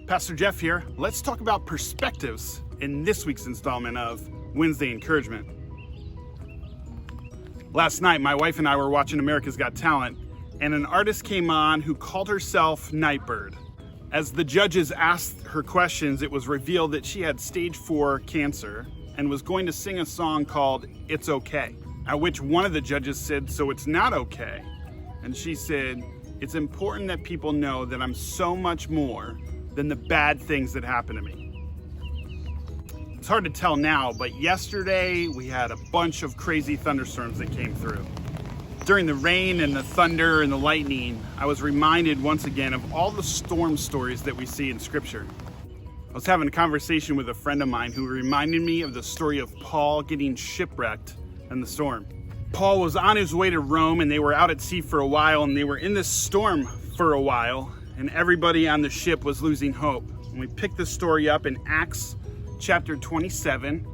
Pastor Jeff here. Let's talk about perspectives in this week's installment of Wednesday Encouragement. Last night, my wife and I were watching America's Got Talent, and an artist came on who called herself Nightbirde. As the judges asked her questions, it was revealed that she had stage 4 cancer and was going to sing a song called It's Okay. At which one of the judges said, "So it's not okay?" And she said, "It's important that people know that I'm so much more than the bad things that happen to me." It's hard to tell now, but yesterday we had a bunch of crazy thunderstorms that came through. During the rain and the thunder and the lightning, I was reminded once again of all the storm stories that we see in Scripture. I was having a conversation with a friend of mine who reminded me of the story of Paul getting shipwrecked in the storm. Paul was on his way to Rome, and they were out at sea for a while, and they were in this storm for a while, and everybody on the ship was losing hope. And we picked this story up in Acts chapter 27,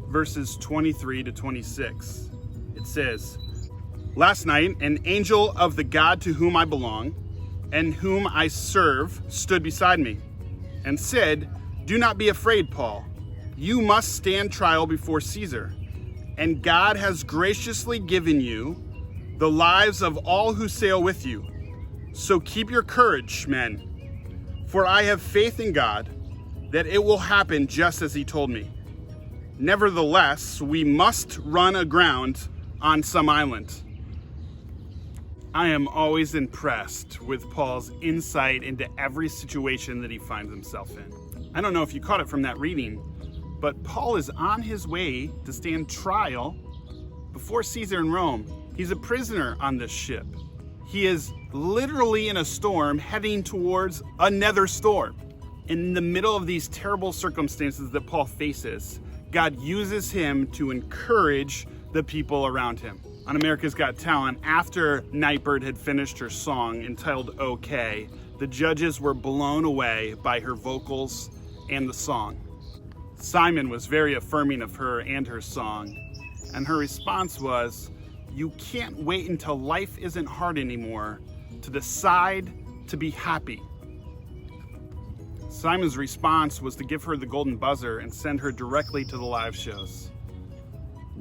verses 23 to 26. It says, "Last night, an angel of the God to whom I belong and whom I serve stood beside me and said, 'Do not be afraid, Paul. You must stand trial before Caesar. And God has graciously given you the lives of all who sail with you. So keep your courage, men. For I have faith in God that it will happen just as he told me. Nevertheless, we must run aground on some island.'" I am always impressed with Paul's insight into every situation that he finds himself in. I don't know if you caught it from that reading, but Paul is on his way to stand trial before Caesar in Rome. He's a prisoner on this ship. He is literally in a storm heading towards another storm. In the middle of these terrible circumstances that Paul faces, God uses him to encourage the people around him. On America's Got Talent, after Nightbirde had finished her song entitled Okay, the judges were blown away by her vocals and the song. Simon was very affirming of her and her song, and her response was, "You can't wait until life isn't hard anymore to decide to be happy." Simon's response was to give her the golden buzzer and send her directly to the live shows.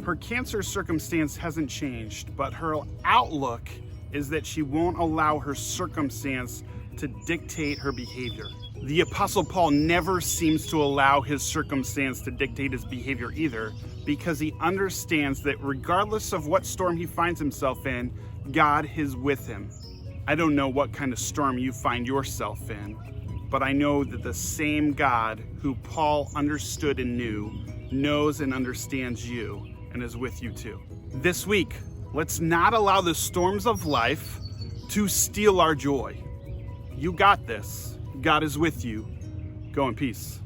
Her cancer circumstance hasn't changed, but her outlook is that she won't allow her circumstance to dictate her behavior. The Apostle Paul never seems to allow his circumstance to dictate his behavior either, because he understands that regardless of what storm he finds himself in, God is with him. I don't know what kind of storm you find yourself in, but I know that the same God who Paul understood and knew knows and understands you and is with you too. This week, let's not allow the storms of life to steal our joy. You got this. God is with you. Go in peace.